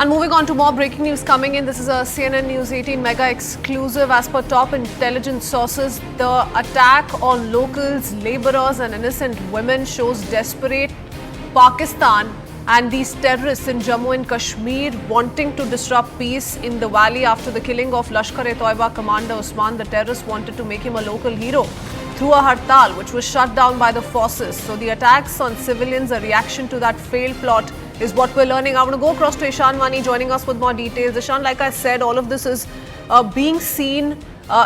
And moving on to more breaking news coming in. This is a CNN News 18 mega exclusive. As per top intelligence sources, the attack on locals, laborers and innocent women shows desperate Pakistan and these terrorists in Jammu and Kashmir wanting to disrupt peace in the valley after the killing of Lashkar-e-Toiba commander Usman. The terrorists wanted to make him a local hero through a hartal, which was shut down by the forces. So the attacks on civilians, a reaction to that failed plot, is what we're learning. I want to go across to Ishan Wani joining us with more details. Ishan, like I said, all of this is being seen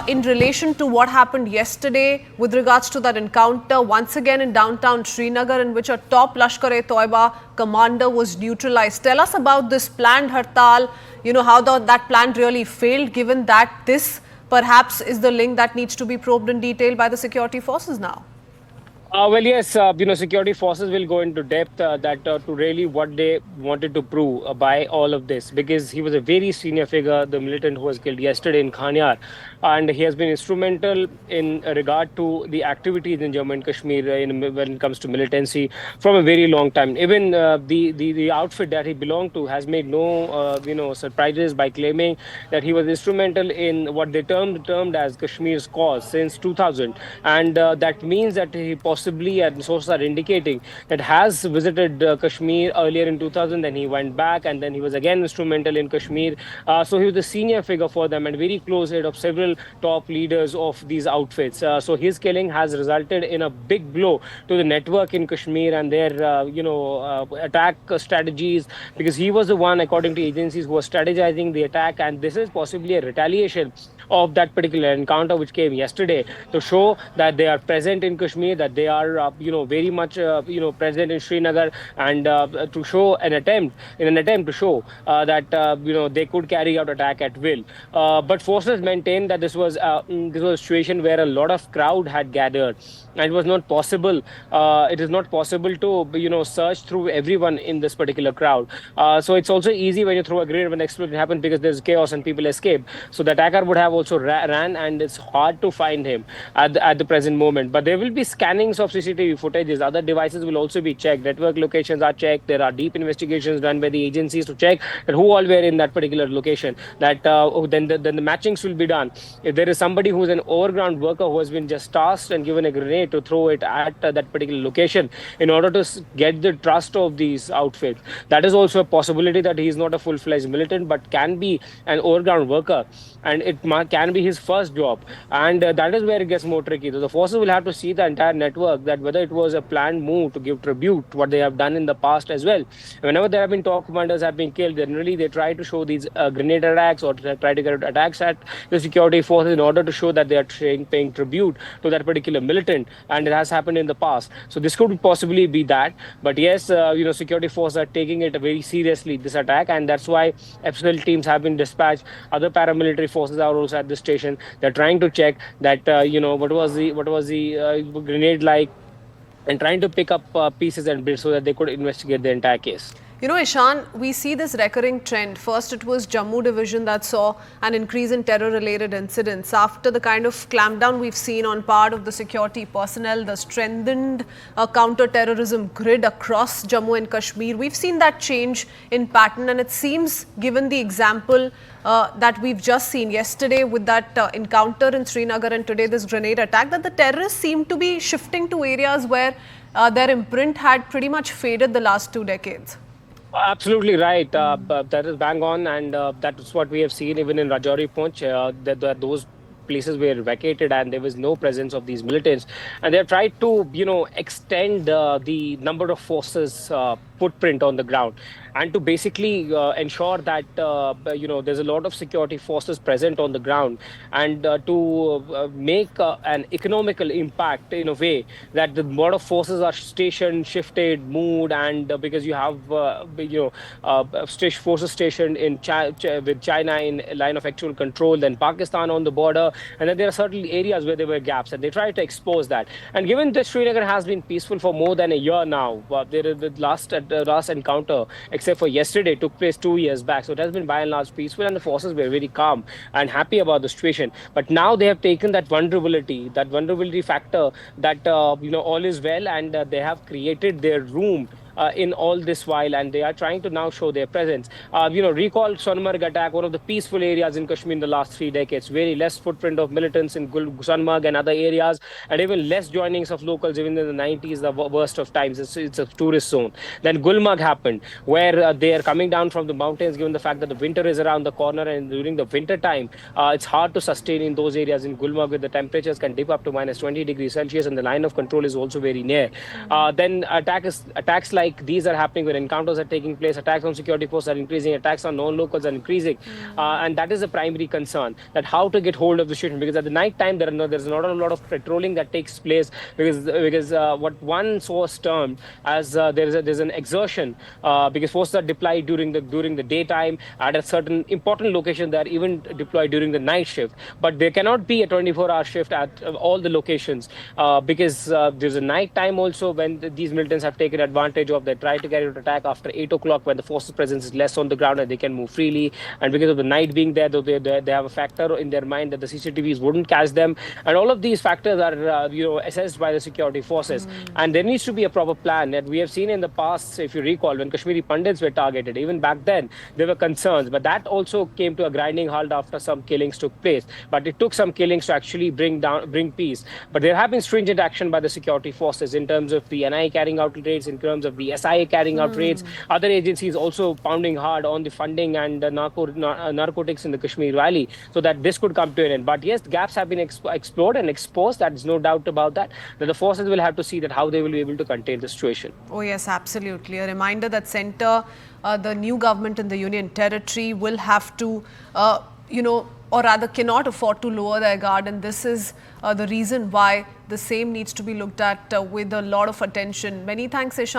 in relation to what happened yesterday with regards to that encounter once again in downtown Srinagar, in which a top Lashkar-e-Toiba commander was neutralized. Tell us about this planned hartal, how that plan really failed, given that this perhaps is the link that needs to be probed in detail by the security forces now. Well, yes, security forces will go into depth to really what they wanted to prove by all of this, because he was a very senior figure, the militant who was killed yesterday in Khanyar, and he has been instrumental in regard to the activities in Jammu and Kashmir when it comes to militancy from a very long time. Even the outfit that he belonged to has made no surprises by claiming that he was instrumental in what they termed as Kashmir's cause since 2000, and that means that he possibly, and sources are indicating, that has visited Kashmir earlier in 2000, then he went back, and then he was again instrumental in Kashmir. So he was a senior figure for them and very close head of several top leaders of these outfits. So his killing has resulted in a big blow to the network in Kashmir and their attack strategies, because he was the one, according to agencies, who was strategizing the attack, and this is possibly a retaliation of that particular encounter which came yesterday, to show that they are present in Kashmir, that they are very much present in Srinagar, and to show an attempt to show that they could carry out attack at will. But forces maintain that this was a situation where a lot of crowd had gathered, and it was not possible. It is not possible to search through everyone in this particular crowd. So it's also easy when you throw a grenade when the explosion happens, because there's chaos and people escape. So the attacker would have also ran, and it's hard to find him at the present moment. But there will be scannings of CCTV footages. Other devices will also be checked. Network locations are checked. There are deep investigations done by the agencies to check that who all were in that particular location. That then the matchings will be done. If there is somebody who is an overground worker who has been just tasked and given a grenade to throw it at that particular location in order to get the trust of these outfits, that is also a possibility, that he is not a full-fledged militant but can be an overground worker, and it can be his first job. And that is where it gets more tricky. So the forces will have to see the entire network, that whether it was a planned move to give tribute to what they have done in the past as well. Whenever there have been top commanders have been killed, generally they try to show these grenade attacks, or try to get attacks at the security forces in order to show that they are paying tribute to that particular militant, and it has happened in the past. So this could possibly be that. But yes, security forces are taking it very seriously, this attack, and that's why FSL teams have been dispatched. Other paramilitary forces are also at the station. They're trying to check that what was the grenade like, and trying to pick up pieces and bits so that they could investigate the entire case. Ishan, we see this recurring trend. First, it was Jammu division that saw an increase in terror-related incidents. After the kind of clampdown we've seen on part of the security personnel, the strengthened counter-terrorism grid across Jammu and Kashmir, we've seen that change in pattern. And it seems, given the example that we've just seen yesterday with that encounter in Srinagar and today this grenade attack, that the terrorists seem to be shifting to areas where their imprint had pretty much faded the last 2 decades. Absolutely right. That is bang on, and that is what we have seen even in Rajouri Poonch. That those places were vacated and there was no presence of these militants, and they have tried to extend the number of forces footprint on the ground, and to basically ensure that there's a lot of security forces present on the ground, and to make an economical impact in a way that the lot of forces are stationed, shifted, moved, and because you have forces stationed in with China in line of actual control, then Pakistan on the border, and then there are certain areas where there were gaps, and they try to expose that. And given that Srinagar has been peaceful for more than a year now, there is the last encounter, except for yesterday, took place 2 years back. So it has been by and large peaceful, and the forces were very calm and happy about the situation. But now they have taken that vulnerability factor, that all is well, and they have created their room in all this while, and they are trying to now show their presence. Recall Sonmarg attack, one of the peaceful areas in Kashmir in the last 3 decades. Very less footprint of militants in Sonmarg and other areas, and even less joinings of locals. Even in the 90s, the worst of times. It's a tourist zone. Then Gulmarg happened, where they are coming down from the mountains, given the fact that the winter is around the corner, and during the winter time, it's hard to sustain in those areas in Gulmarg, where the temperatures can dip up to minus 20 degrees Celsius, and the line of control is also very near. Then attacks like these are happening, where encounters are taking place, attacks on security forces are increasing, attacks on non-locals are increasing, and that is the primary concern. That how to get hold of the situation, because at the night time there's not a lot of patrolling that takes place, because what one source termed as there's an exertion, because forces are deployed during the daytime at a certain important location. They are even deployed during the night shift, but there cannot be a 24-hour shift at all the locations, because there's a night time also when these militants have taken advantage of. They try to carry out attack after 8 o'clock, when the forces presence is less on the ground and they can move freely. And because of the night being there, though, they have a factor in their mind that the CCTVs wouldn't catch them, and all of these factors are assessed by the security forces. And there needs to be a proper plan that we have seen in the past. If you recall, when Kashmiri Pandits were targeted, even back then there were concerns, but that also came to a grinding halt after some killings took place. But it took some killings to actually bring peace. But there have been stringent action by the security forces in terms of the NIA carrying out raids, in terms of the SIA carrying out raids, other agencies also pounding hard on the funding and narcotics in the Kashmir Valley, so that this could come to an end. But yes, gaps have been explored and exposed. That is no doubt about that. That the forces will have to see that how they will be able to contain the situation. Oh yes, absolutely. A reminder that the new government in the Union Territory will have to, or rather cannot afford to lower their guard, and this is the reason why the same needs to be looked at with a lot of attention. Many thanks, Ishan.